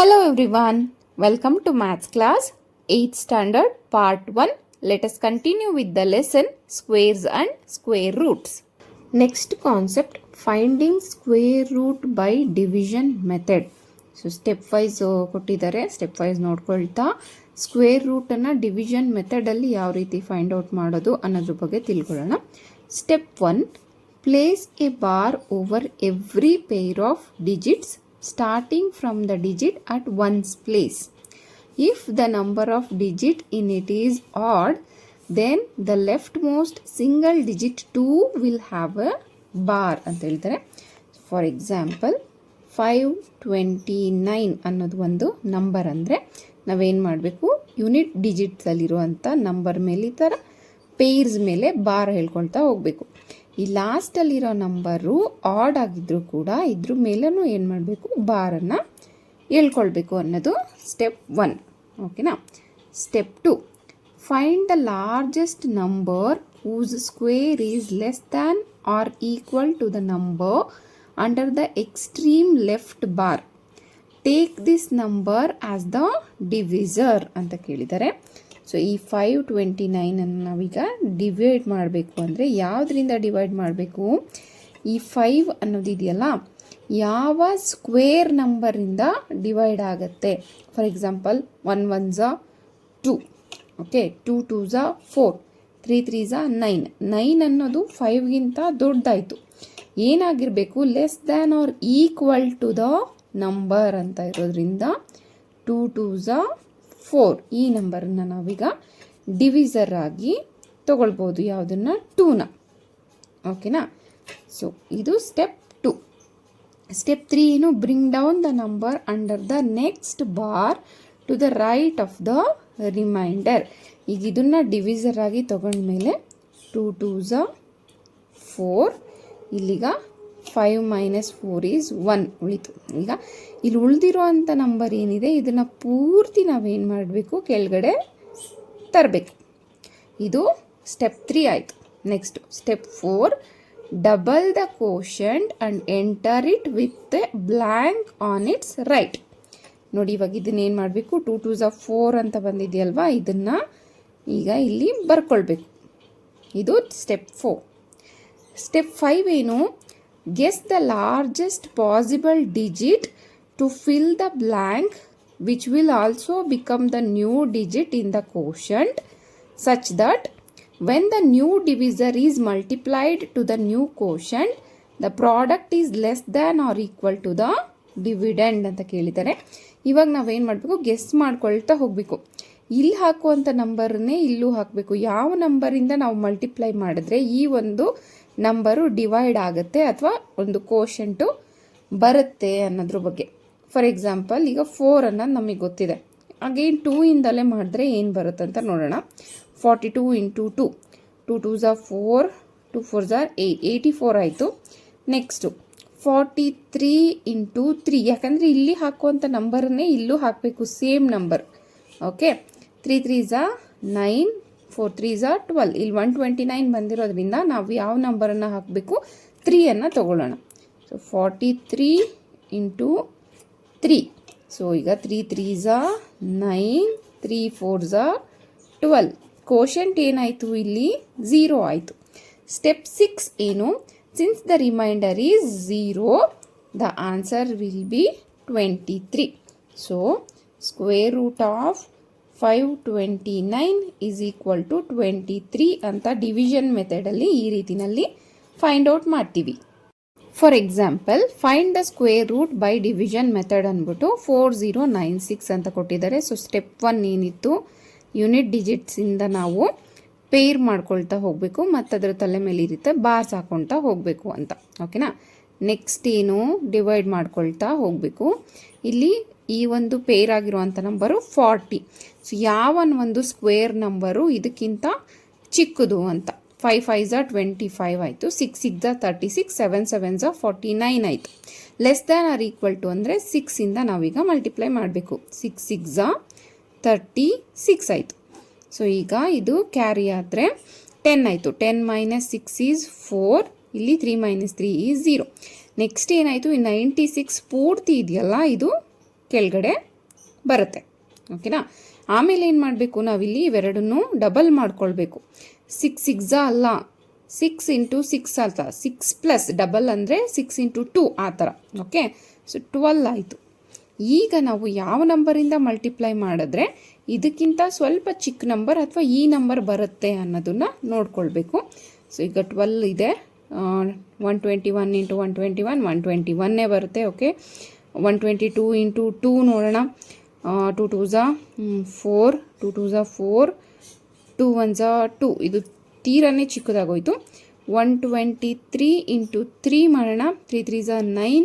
Hello everyone, welcome to Maths class 8th standard part 1. Let us continue with the lesson squares and square roots. Next concept, finding square root by division method. So step wise ಕೊಟ್ಟಿದ್ದಾರೆ, step wise ನೋಡ್ಕೊಳ್ತಾ square root ಅನ್ನು division method ಅಲ್ಲಿ ಯಾವ ರೀತಿ find out ಮಾಡೋದು ಅನ್ನೋದ್ರ ಬಗ್ಗೆ ತಿಳ್ಕೊಳ್ಳೋಣ. Step 1, place A bar over every pair of digits starting from the digit at ones place. If the number of digit in it is odd, then the leftmost single digit 2 will have a bar ಅಂತ ಹೇಳ್ತಾರೆ. For example 529 ಅನ್ನೋದು ಒಂದು number ಅಂದರೆ ನಾವೇನು ಮಾಡಬೇಕು, unit ಡಿಜಿಟ್ಸಲ್ಲಿರುವಂಥ number ಮೇಲೆ ಈ ಥರ ಪೇರ್ಸ್ ಮೇಲೆ ಬಾರ್ ಹೇಳ್ಕೊಳ್ತಾ ಹೋಗಬೇಕು. ಈ ಲಾಸ್ಟಲ್ಲಿರೋ ನಂಬರು ಆಡ್ ಆಗಿದ್ರೂ ಕೂಡ ಇದ್ರ ಮೇಲೂ ಏನು ಮಾಡಬೇಕು, ಬಾರನ್ನು ಹೇಳ್ಕೊಳ್ಬೇಕು ಅನ್ನೋದು ಸ್ಟೆಪ್ 1. ಓಕೆನಾ. Step 2, find the largest number whose square is less than or equal to the number under the extreme left bar. Take this number as the divisor ಅಂತ ಕೇಳಿದ್ದಾರೆ. ಸೊ ಈ 529 ಅನ್ನು ನಾವೀಗ ಡಿವೈಡ್ ಮಾಡಬೇಕು ಅಂದರೆ ಯಾವುದರಿಂದ ಡಿವೈಡ್ ಮಾಡಬೇಕು, ಈ 5 ಅನ್ನೋದಿದೆಯಲ್ಲ ಯಾವ ಸ್ಕ್ವೇರ್ ನಂಬರಿಂದ ಡಿವೈಡ್ ಆಗುತ್ತೆ. For example 1 1 2, okay, 2 2 4, 3 3 9. 9 ಅನ್ನೋದು 5ಗಿಂತ ದೊಡ್ಡದಾಯಿತು. ಏನಾಗಿರಬೇಕು, less than or equal to the number ಅಂತ ಇರೋದ್ರಿಂದ 2 2 4 ಈ ನಂಬರನ್ನು ನಾವೀಗ ಡಿವಿಸರ್ ಆಗಿ ತಗೊಳ್ಬೋದು. ಯಾವುದನ್ನು, 2ನ. ಓಕೆನಾ. ಸೊ ಇದು ಸ್ಟೆಪ್ 2. ಸ್ಟೆಪ್ 3 ಏನು, bring down the number under the next bar two the right of the reminder. ಈಗ ಇದನ್ನು ಡಿವಿಸರ್ ಆಗಿ ತಗೊಂಡ್ಮೇಲೆ 2 2 4, ಇಲ್ಲಿಗ 5 - 4 is 1 ಉಳಿತು. ಈಗ ಇಲ್ಲಿ ಉಳಿದಿರೋ ಅಂಥ ನಂಬರ್ ಏನಿದೆ ಇದನ್ನು ಪೂರ್ತಿ ನಾವೇನು ಮಾಡಬೇಕು, ಕೆಳಗಡೆ ತರಬೇಕು. ಇದು ಸ್ಟೆಪ್ 3 ಆಯಿತು. Next step 4, double the quotient and enter it with A blank on its right. ನೋಡಿ, ಇವಾಗ ಇದನ್ನೇನು ಮಾಡಬೇಕು, 2 2 4 ಅಂತ ಬಂದಿದೆಯಲ್ವಾ, ಇದನ್ನು ಈಗ ಇಲ್ಲಿ ಬರ್ಕೊಳ್ಬೇಕು. ಇದು ಸ್ಟೆಪ್ 4. ಸ್ಟೆಪ್ 5 ಏನು, guess the largest possible digit to fill the blank, which will also become the new digit in the quotient, such that when the new divisor is multiplied to the new quotient, the product is less than or equal to the dividend ಅಂತ ಕೇಳಿದ್ದಾರೆ. ಇವಾಗ ನಾವೇನು ಮಾಡಬೇಕು, guess ಮಾಡ್ಕೊಳ್ತಾ ಹೋಗಬೇಕು. ಇಲ್ಲಿ ಹಾಕುವಂಥ ನಂಬರನ್ನೇ ಇಲ್ಲೂ ಹಾಕಬೇಕು. ಯಾವ ನಂಬರಿಂದ ನಾವು ಮಲ್ಟಿಪ್ಲೈ ಮಾಡಿದ್ರೆ ಈ ಒಂದು ನಂಬರು ಡಿವೈಡ್ ಆಗುತ್ತೆ ಅಥವಾ ಒಂದು ಕೋಶಂಟು ಬರುತ್ತೆ ಅನ್ನೋದ್ರ ಬಗ್ಗೆ. ಫಾರ್ ಎಕ್ಸಾಂಪಲ್ ಈಗ 4 ಅನ್ನೋದು ನಮಗೆ ಗೊತ್ತಿದೆ. ಅಗೇನ್ 2 ಇಂದಲೇ ಮಾಡಿದ್ರೆ ಏನು ಬರುತ್ತೆ ಅಂತ ನೋಡೋಣ. 42 × 2, 2 2 4, 2 4 8, 84 ಆಯಿತು. ನೆಕ್ಸ್ಟು 43 × 3, ಯಾಕಂದರೆ ಇಲ್ಲಿ ಹಾಕುವಂಥ ನಂಬರನ್ನೇ ಇಲ್ಲೂ ಹಾಕಬೇಕು, ಸೇಮ್ ನಂಬರ್. ಓಕೆ, 3 3 9, 4 3 12. ಇಲ್ಲಿ 129 ಬಂದಿರೋದ್ರಿಂದ ನಾವು ಯಾವ ನಂಬರನ್ನು ಹಾಕಬೇಕು, 3 ತಗೊಳ್ಳೋಣ. ಸೊ 43 × 3. ಸೊ ಈಗ 3 3 9, 3 4 12. ಕೋಶಂಟ್ ಏನಾಯಿತು, ಇಲ್ಲಿ 0 ಆಯಿತು. ಸ್ಟೆಪ್ 6 ಏನು, since the reminder is 0, the answer will be 23. So square root of 529 is equal to 23 ಅಂತ ಡಿವಿಷನ್ ಮೆಥಡಲ್ಲಿ ಈ ರೀತಿನಲ್ಲಿ ಫೈಂಡ್ ಔಟ್ ಮಾಡ್ತೀವಿ. For example, find the square root by division method ಅಂದ್ಬಿಟ್ಟು 4096 ಅಂತ ಕೊಟ್ಟಿದ್ದಾರೆ. ಸೊ ಸ್ಟೆಪ್ 1 ಏನಿತ್ತು, ಯೂನಿಟ್ ಡಿಜಿಟ್ಸಿಂದ ನಾವು ಪೇರ್ ಮಾಡ್ಕೊಳ್ತಾ ಹೋಗಬೇಕು ಮತ್ತು ಅದರ ತಲೆ ಮೇಲೆ ಇರುತ್ತೆ ಬಾರ್ಸ್ ಹಾಕೊಳ್ತಾ ಹೋಗಬೇಕು ಅಂತ. ಓಕೆನಾ. ನೆಕ್ಸ್ಟ್ ಏನು, ಡಿವೈಡ್ ಮಾಡ್ಕೊಳ್ತಾ ಹೋಗಬೇಕು. ಇಲ್ಲಿ ಈ ಒಂದು ಪೇರ್ ಆಗಿರುವಂಥ ನಂಬರು 40. ಸೊ ಯಾವ ಒಂದು ಸ್ಕ್ವೇರ್ ನಂಬರು ಇದಕ್ಕಿಂತ ಚಿಕ್ಕದು ಅಂತ. 5 5 25 ಆಯಿತು, 6 6 36, 7 7 49 ಆಯಿತು. Less than or equal to ಅಂದರೆ 6ಇಂದ ನಾವೀಗ ಮಲ್ಟಿಪ್ಲೈ ಮಾಡಬೇಕು. 6 6 36 ಆಯಿತು. ಸೊ ಈಗ ಇದು ಕ್ಯಾರಿ ಆದರೆ 10 ಆಯಿತು. 10 - 6 is 4, ಇಲ್ಲಿ 3 - 3 is 0. ನೆಕ್ಸ್ಟ್ ಏನಾಯಿತು, ಈ 96 ಪೂರ್ತಿ ಇದೆಯಲ್ಲ ಇದು ಕೆಳಗಡೆ ಬರುತ್ತೆ. ಓಕೆನಾ. ಆಮೇಲೆ ಏನು ಮಾಡಬೇಕು, ನಾವಿಲ್ಲಿ ಇವೆರಡನ್ನೂ ಡಬಲ್ ಮಾಡ್ಕೊಳ್ಬೇಕು. 6 6 ಅಲ್ಲ, 6 ಇಂಟು 6 ಅಂತ, 6 ಪ್ಲಸ್ ಡಬಲ್ ಅಂದರೆ 6 ಇಂಟು 2 ಆ ಥರ. ಓಕೆ, ಸೊ 12 ಆಯಿತು. ಈಗ ನಾವು ಯಾವ ನಂಬರಿಂದ ಮಲ್ಟಿಪ್ಲೈ ಮಾಡಿದ್ರೆ ಇದಕ್ಕಿಂತ ಸ್ವಲ್ಪ ಚಿಕ್ಕ ನಂಬರ್ ಅಥವಾ ಈ ನಂಬರ್ ಬರುತ್ತೆ ಅನ್ನೋದನ್ನು ನೋಡ್ಕೊಳ್ಬೇಕು. ಸೊ ಈಗ 12 ಇದೆ, 121 ಇಂಟು 121 121 ಬರುತ್ತೆ. ಓಕೆ, 122 ಇಂಟು 2 ನೋಡೋಣ. 2 2 4, 2 2 4, 2 1 2, ಇದು ತೀರನೇ ಚಿಕ್ಕದಾಗೋಯ್ತು. 123 ಇಂಟು 3 ಮಾಡೋಣ. 3 3 9,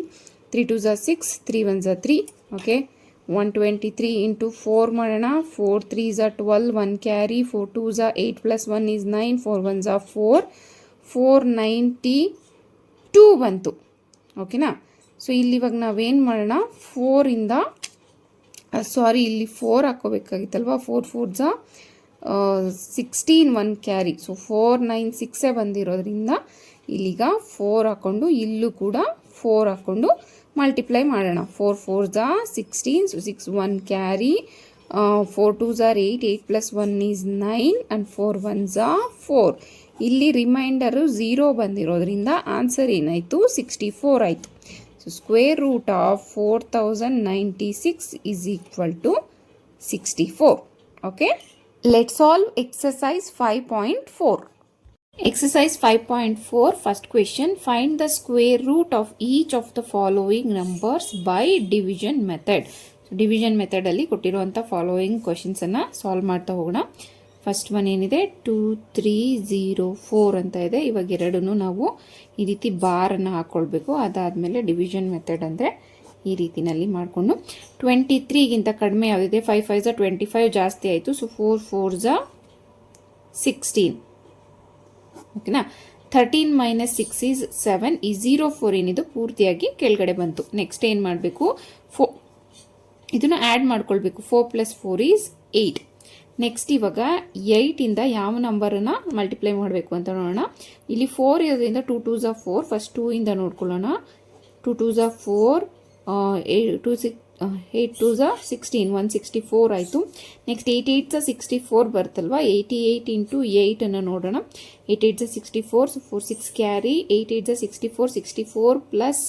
3 2 6, 3 1 3. ಓಕೆ, 123 ಇಂಟು 4 ಮಾಡೋಣ. 4 3 12, 1 ಕ್ಯಾರಿ, 4 2 8 ಪ್ಲಸ್ 1 ಈಸ್ 9, 4 1 4, 492 ಬಂತು. ಓಕೆನಾ. ಸೊ ಇಲ್ಲಿ ಇವಾಗ ನಾವೇನು ಮಾಡೋಣ, 4ಇಂದ ಇಲ್ಲಿ 4 ಹಾಕೋಬೇಕಾಗಿತ್ತಲ್ವ. 4 4 16, 1 ಕ್ಯಾರಿ, ಸೊ 496 ಬಂದಿರೋದ್ರಿಂದ ಇಲ್ಲಿಗ 4 ಹಾಕ್ಕೊಂಡು ಇಲ್ಲೂ ಕೂಡ 4 ಹಾಕ್ಕೊಂಡು ಮಲ್ಟಿಪ್ಲೈ ಮಾಡೋಣ. 4 4 16, so 6 1 carry, 4 2 8, 8 plus 1 is 9 and 4 1 4. ಇಲ್ಲಿ ರಿಮೈಂಡರು 0 ಬಂದಿರೋದ್ರಿಂದ ಆನ್ಸರ್ ಏನಾಯಿತು, 64 ಆಯಿತು. So square root of 4096 is equal to 64. Okay, let's solve exercise 5.4. Exercise 5.4, first question, find the square root of each of the following numbers by division method. So division method ಅಲ್ಲಿ ಕೊಟ್ಟಿರುವಂಥ following ಕ್ವೆಶನ್ಸನ್ನು solve ಮಾಡ್ತಾ ಹೋಗೋಣ. First one ಏನಿದೆ, 2 3 0 4 ಅಂತ ಇದೆ. ಇವಾಗ ಎರಡನ್ನೂ ನಾವು ಈ ರೀತಿ ಬಾರನ್ನು ಹಾಕ್ಕೊಳ್ಬೇಕು. ಅದಾದಮೇಲೆ ಡಿವಿಷನ್ ಮೆಥಡ್ ಅಂದರೆ ಈ ರೀತಿನಲ್ಲಿ ಮಾಡಿಕೊಂಡು 23ಗಿಂತ ಕಡಿಮೆ ಯಾವುದಿದೆ, 5 5 25 ಜಾಸ್ತಿ ಆಯಿತು. ಸೊ 4 4 16. ಓಕೆನಾ. 13 ಮೈನಸ್ 6 ಈಸ್ 7. ಈ 0 4 ಏನಿದು ಪೂರ್ತಿಯಾಗಿ ಕೆಳಗಡೆ ಬಂತು. ನೆಕ್ಸ್ಟ್ ಏನು ಮಾಡಬೇಕು, ಇದನ್ನು ಆ್ಯಡ್ ಮಾಡ್ಕೊಳ್ಬೇಕು. 4 ಪ್ಲಸ್ 4 ಈಸ್ 8. ನೆಕ್ಸ್ಟ್ ಇವಾಗ 8ಇಂದ ಯಾವ ನಂಬರನ್ನು ಮಲ್ಟಿಪ್ಲೈ ಮಾಡಬೇಕು ಅಂತ ನೋಡೋಣ. ಇಲ್ಲಿ 4 ಇರೋದ್ರಿಂದ 2 2 4, ಫಸ್ಟ್ 2ಇಂದ ನೋಡ್ಕೊಳ್ಳೋಣ. 2 2 4, 8 2 16, 164 ಆಯಿತು. ನೆಕ್ಸ್ಟ್ 8 8 64 ಬರ್ತಲ್ವಾ. 88 ಇಂಟು 8 ನೋಡೋಣ. 8 8 64, ಸೊ 4 6 ಕ್ಯಾರಿ, 8 8 64, 64 ಪ್ಲಸ್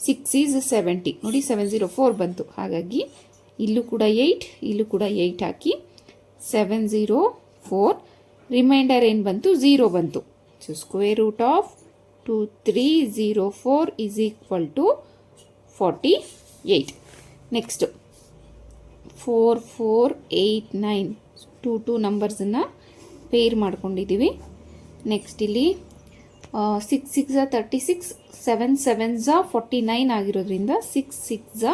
6 ಈಸ್ 70. ನೋಡಿ 704 ಬಂತು. ಹಾಗಾಗಿ ಇಲ್ಲೂ ಕೂಡ 8, ಇಲ್ಲೂ ಕೂಡ 8 ಹಾಕಿ 704. ರಿಮೈಂಡರ್ ಏನು ಬಂತು, 0 ಬಂತು. So square root of 2304 is equal to 48. Next 4 4 8 9, 2 2 ನಂಬರ್ಸನ್ನು ಪೇರ್ ಮಾಡ್ಕೊಂಡಿದ್ದೀವಿ. ನೆಕ್ಸ್ಟ್ ಇಲ್ಲಿ 6 6 36, 7 7 49 ಆಗಿರೋದ್ರಿಂದ 6 6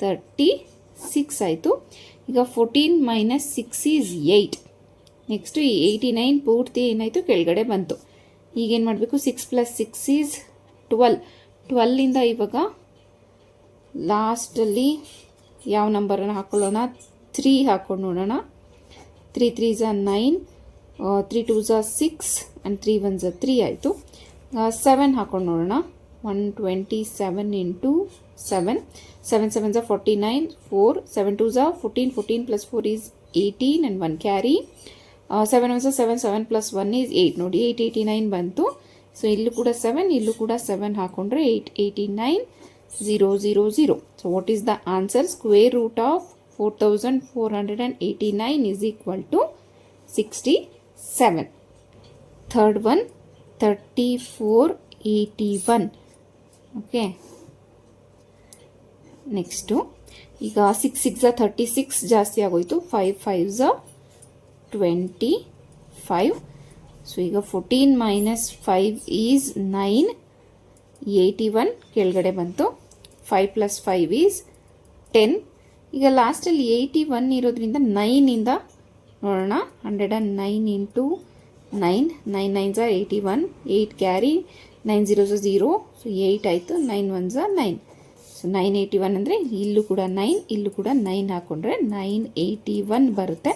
36 ಆಯಿತು. ಈಗ 14 ಮೈನಸ್ 6 ಈಸ್ 8. ನೆಕ್ಸ್ಟು ಈ 89 ಪೂರ್ತಿ ಏನಾಯಿತು, ಕೆಳಗಡೆ ಬಂತು. ಈಗೇನು ಮಾಡಬೇಕು, 6 ಪ್ಲಸ್ 6 ಈಸ್ 12. 12ಇಂದ ಇವಾಗ ಲಾಸ್ಟಲ್ಲಿ ಯಾವ ನಂಬರನ್ನು ಹಾಕ್ಕೊಳ್ಳೋಣ, 3 ಹಾಕ್ಕೊಂಡು ನೋಡೋಣ. 3 3 9, 3 2 6 ಆ್ಯಂಡ್ 3 1 3 ಆಯಿತು. 7 ಹಾಕ್ಕೊಂಡು ನೋಡೋಣ. 127 into 7, 7 7 49, 4 7 2 14, 14 plus 4 is 18 and 1 carry. 7 1 7, 7 plus 1 is 8. ನೋಡಿ 889 ಬಂತು. ಸೊ ಇಲ್ಲೂ ಕೂಡ 7, ಇಲ್ಲೂ ಕೂಡ 7 ಹಾಕೊಂಡ್ರೆ 889 0 0 0. So what is the answer, square root of 4489 is equal to 67. Third one 3481. Okay, next ಈಗ 6 6 36 ಜಾಸ್ತಿ ಆಗೋಯ್ತು. 5 5 25. ಸೊ ಈಗ 14 ಮೈನಸ್ 5 ಈಸ್ 9, 81 ಕೆಳಗಡೆ ಬಂತು. 5 ಪ್ಲಸ್ 5 ಈಸ್ 10. ಈಗ ಲಾಸ್ಟಲ್ಲಿ 81 ಇರೋದ್ರಿಂದ 9ಇಂದ ನೋಡೋಣ. 109 ಇಂಟು 9, 9 9 81, 8 ಕ್ಯಾರಿ, 9 0 0, ಸೊ 8 ಆಯಿತು. 9 1 9, ಸೊ 981 ಅಂದರೆ ಇಲ್ಲೂ ಕೂಡ 9, ಇಲ್ಲೂ ಕೂಡ 9 ಹಾಕ್ಕೊಂಡ್ರೆ 981 ಬರುತ್ತೆ.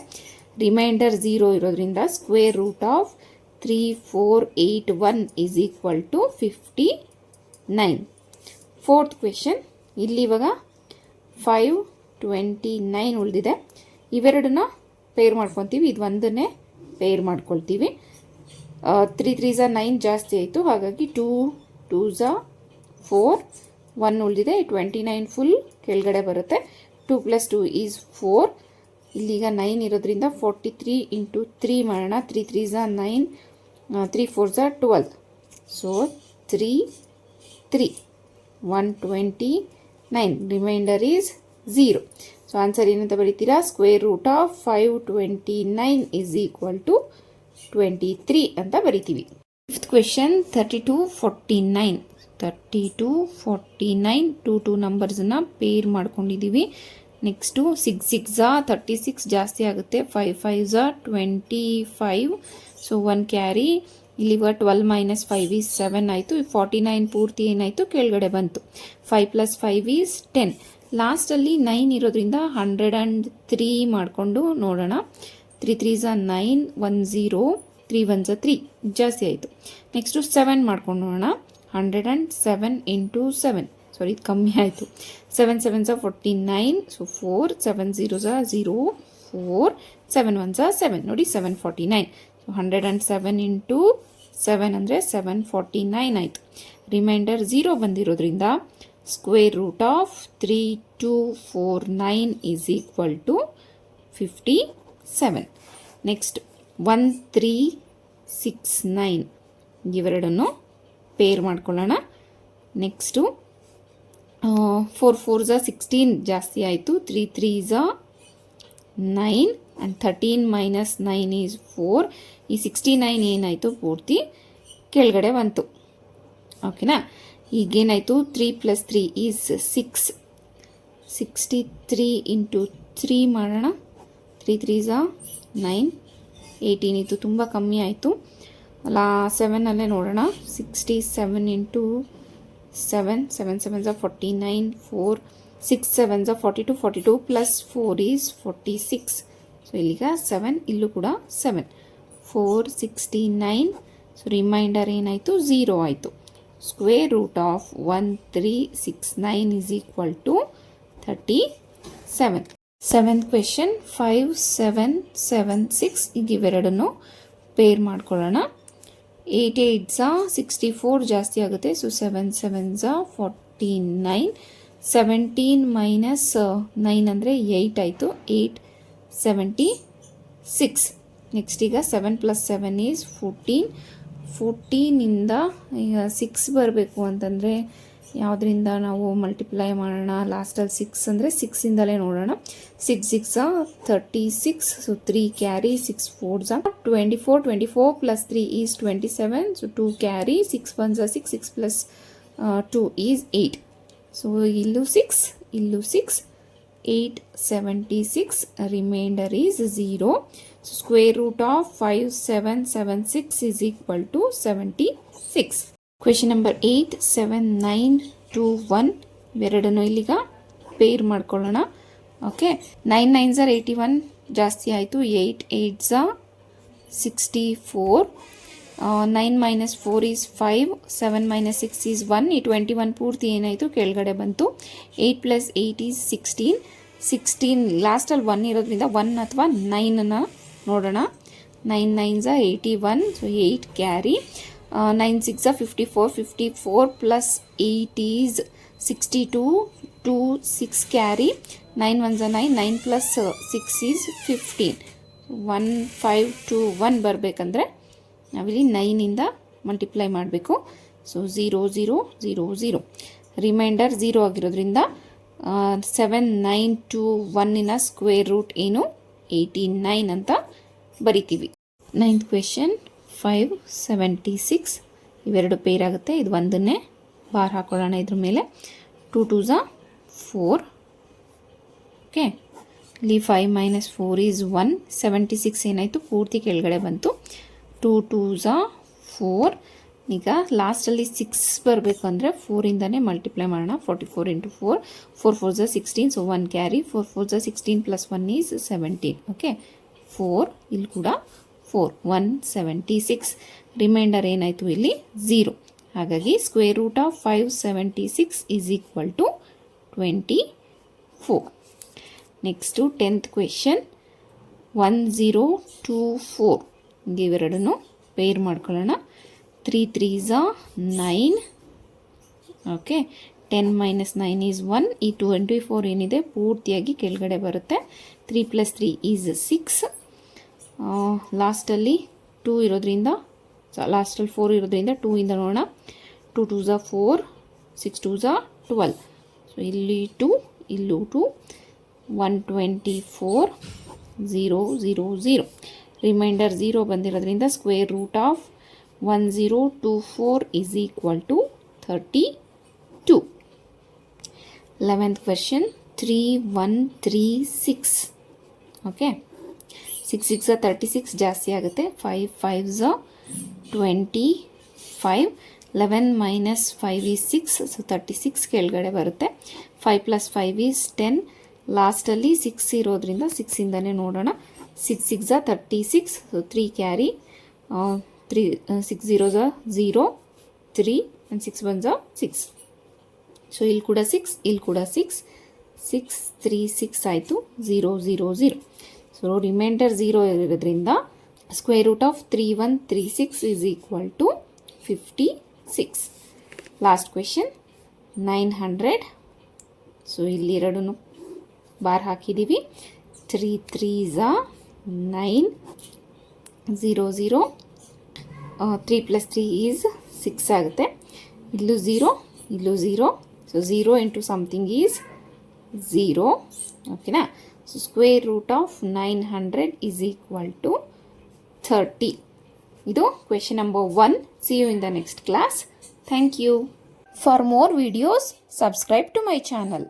ರಿಮೈಂಡರ್ 0 ಇರೋದ್ರಿಂದ square root of 3481 is equal to 59. Fourth question, ಇಲ್ಲಿ ಇವಾಗ 5 29 ಉಳಿದಿದೆ. ಇವೆರಡನ್ನ ಪೇರ್ ಮಾಡ್ಕೊತೀವಿ. ಇದು ಒಂದನ್ನೇ ಪೇರ್ ಮಾಡ್ಕೊಳ್ತೀವಿ. 3 3s 9 ಜಾಸ್ತಿ ಆಯಿತು, ಹಾಗಾಗಿ 2 2s 4, 1 ಉಳಿದಿದೆ. 29 ಫುಲ್ ಕೆಳಗಡೆ ಬರುತ್ತೆ. 2 + 2 is 4. ಇಲ್ಲಿಗ 9 ಇರೋದ್ರಿಂದ 43 × 3 ಮಾಡೋಣ. 3 3s 9, 3 4s 12. So 3 3 129. Remainder is 0. So answer ಏನಂತ ಬರೀತೀರಾ? √529 is equal to 23 ಅಂತ ಬರಿತೀವಿ. Fifth question 3249. 2 ನಂಬರ್ಸನ್ನ ಪೇರ್ ಮಾಡ್ಕೊಂಡಿದ್ದೀವಿ. ನೆಕ್ಸ್ಟು 6 6 36 ಜಾಸ್ತಿ ಆಗುತ್ತೆ. 5 5 25. So 1 carry. ಇಲ್ಲಿ 12 - 5 is 7 ಆಯಿತು. 49 ಪೂರ್ತಿ ಏನಾಯಿತು? ಕೆಳಗಡೆ ಬಂತು. 5 + 5 is 10. ಲಾಸ್ಟಲ್ಲಿ 9 ಇರೋದ್ರಿಂದ 103 ಮಾಡಿಕೊಂಡು ನೋಡೋಣ. 3 3s 9, 1 0, 3 1s 3 ಜಾಸ್ತಿ ಆಯಿತು. ನೆಕ್ಸ್ಟು 7 ಮಾಡ್ಕೊಂಡು ನೋಡೋಣ. 107 × 7. ಸಾರಿ, ಇದು ಕಮ್ಮಿ ಆಯಿತು. 7 7s 49. So 4 7 0s 0, 4 7 1s 7. ನೋಡಿ 749. ಸೊ 107 × 7 ಅಂದರೆ 749 ಆಯಿತು. ರಿಮೈಂಡರ್ 0 ಬಂದಿರೋದ್ರಿಂದ √3249 is equal to 57. ನೆಕ್ಸ್ಟ್ 1369 ಇವೆರಡನ್ನು ಪೇರ್ ಮಾಡ್ಕೊಳ್ಳೋಣ. ನೆಕ್ಸ್ಟು 4 4s 16 ಜಾಸ್ತಿ ಆಯಿತು. 3 3s 9 and 13 - 9 is 4. ಈ 69 ಏನಾಯಿತು? ಪೂರ್ತಿ ಕೆಳಗಡೆ ಬಂತು. ಓಕೆನಾ? ಈಗೇನಾಯಿತು? 3 + 3 is 6. 63 × 3 ಮಾಡೋಣ. 3 3s 9, 18 ಇದು ತುಂಬ ಕಮ್ಮಿ ಆಯಿತು ಅಲ್ಲ. 7ಅಲ್ಲೇ ನೋಡೋಣ. 67 × 7, 7 7s 49, 4 6 7s 42, 42 + 4 is 46. ಸೊ ಇಲ್ಲಿಗ 7, ಇಲ್ಲೂ ಕೂಡ 7, 469. ಸೊ ರಿಮೈಂಡರ್ ಏನಾಯಿತು? 0 ಆಯಿತು. √1369 is equal to 37. Seventh question 5776. ಈಗ ಇವೆರಡನ್ನು ಪೇರ್ ಮಾಡ್ಕೊಳ್ಳೋಣ. 8 8s 64 ಜಾಸ್ತಿ ಆಗುತ್ತೆ. So 7 7s 49. 17 - 9 ಅಂದರೆ 8 ಆಯಿತು. 8 76. ನೆಕ್ಸ್ಟ್ ಈಗ 7 + 7 is 14. 14ಇಂದ ಈಗ 6 ಬರಬೇಕು ಅಂತಂದರೆ ಯಾವುದರಿಂದ ನಾವು ಮಲ್ಟಿಪ್ಲೈ ಮಾಡೋಣ? ಲಾಸ್ಟಲ್ಲಿ 6 ಅಂದರೆ 6ಇಂದಲೇ ನೋಡೋಣ. 6 6 36. So 3 carry. 6 4s 24. 24 + 3 is 27. So 2 carry. 6 1s 6, 6 + 2 is 8. So ಇಲ್ಲೂ 6, ಇಲ್ಲೂ 6, 876. Reminder is 0. So √5776 is equal to 76. Question number 8 7921. ಇವೆರಡನ್ನು ಇಲ್ಲಿಗ ಪೇರ್ ಮಾಡ್ಕೊಳ್ಳೋಣ. ಓಕೆ, 9 9s 81 ಜಾಸ್ತಿ ಆಯಿತು. 8 8s 64. 9 - 4 is 5. 7 - 6 is 1. ಈ 21 ಪೂರ್ತಿ ಏನಾಯಿತು? ಕೆಳಗಡೆ ಬಂತು. 8 + 8 is 16. 16 ಲಾಸ್ಟಲ್ಲಿ 1 ಇರೋದ್ರಿಂದ 1 ಅಥವಾ 9ಅನ್ನು ನೋಡೋಣ. 9 9s 81. So 8 carry. 9 6 54. 54 + 8 is 62. 2 6 carry. 9 1s 9. 9 + 6 is 15. 1 5 2 1 ಬರಬೇಕಂದ್ರೆ ನಾವಿಲ್ಲಿ 9ಇಂದ ಮಲ್ಟಿಪ್ಲೈ ಮಾಡಬೇಕು. ಸೊ 0 0 0 0. ರಿಮೈಂಡರ್ 0 ಆಗಿರೋದ್ರಿಂದ 7921 ಸ್ಕ್ವೇರ್ ರೂಟ್ ಏನು? 89 ಅಂತ ಬರಿತೀವಿ. Ninth question 576. ಇವೆರಡು ಪೇರ್ ಆಗುತ್ತೆ. ಇದು ಒಂದನ್ನೇ ಬಾರ್ ಹಾಕೊಳ್ಳೋಣ ಇದ್ರ ಮೇಲೆ. 2 2s 4. ಓಕೆ, ಇಲ್ಲಿ 5 - 4 is 1. 76 ಏನಾಯಿತು? ಪೂರ್ತಿ ಕೆಳಗಡೆ ಬಂತು. 2 2s 4. ಈಗ ಲಾಸ್ಟಲ್ಲಿ 6 ಬರಬೇಕು ಅಂದರೆ 4ಇಂದನೇ ಮಲ್ಟಿಪ್ಲೈ ಮಾಡೋಣ. 44 × 4. 4 4s 16. So 1 carry. 4 4s 16 + 1 is 17. Okay, 4 ಇಲ್ಲಿ ಕೂಡ 4. 176. ರಿಮೈಂಡರ್ ಏನಾಯಿತು? ಇಲ್ಲಿ 0. ಹಾಗಾಗಿ √576 is equal to 24. Next 10th question 1024 ಹಿಂಗೆ ಇವೆರಡನ್ನು ಪೇರ್ ಮಾಡ್ಕೊಳ್ಳೋಣ. 3 3s are 9. Okay, 10 minus 9 is 1. ಈ 24 ಏನಿದೆ ಪೂರ್ತಿಯಾಗಿ ಕೆಳಗಡೆ ಬರುತ್ತೆ. 3 + 3 is 6. ಲಾಸ್ಟಲ್ಲಿ 2 ಇರೋದ್ರಿಂದ, ಲಾಸ್ಟಲ್ಲಿ 4 ಇರೋದ್ರಿಂದ 2 ಇಂದ ನೋಡೋಣ. 2 2s are 4, 6 2s are 12. So ಇಲ್ಲಿ 2, ಇಲ್ಲೂ 2. 124 0 0 0. ರಿಮೈಂಡರ್ 0 ಬಂದಿರೋದ್ರಿಂದ square root of 1024 is equal to 32. 11th question 3136. Okay, 6 6 36 ಜಾಸ್ತಿ ಆಗುತ್ತೆ. 5 5s 25. 11 minus 5 is 6, ಸೊ 36 ಕೆಳಗಡೆ ಬರುತ್ತೆ. 5 + 5 is 10. ಲಾಸ್ಟಲ್ಲಿ 6 ಇರೋದ್ರಿಂದ 6 ಇಂದನೇ ನೋಡೋಣ. 6 6 36, so 3 carry. 6 0s 0, 3 and 6 1s 6. So ಇಲ್ಲಿ ಕೂಡ 6, ಇಲ್ಲಿ ಕೂಡ 6. 6 3 6 ಆಯಿತು. 0 0 0. ಸೊ ರಿಮೈಂಡರ್ 0 ಇರೋದ್ರಿಂದ square root of 3136 is equal to 56. Last question 900. So ಇಲ್ಲಿ ಎರಡೂ ಬಾರ್ ಹಾಕಿದ್ದೀವಿ. 3 3s are 9. 0 0. 3 + 3 is 6 ಆಗುತ್ತೆ. ಇಲ್ಲೂ 0, ಇಲ್ಲೂ 0. So 0 into something is 0. ಓಕೆನಾ? So square root of 900 is equal to 30. ಇದು question number 1. See you in the next class. Thank you. For more videos, subscribe to my channel.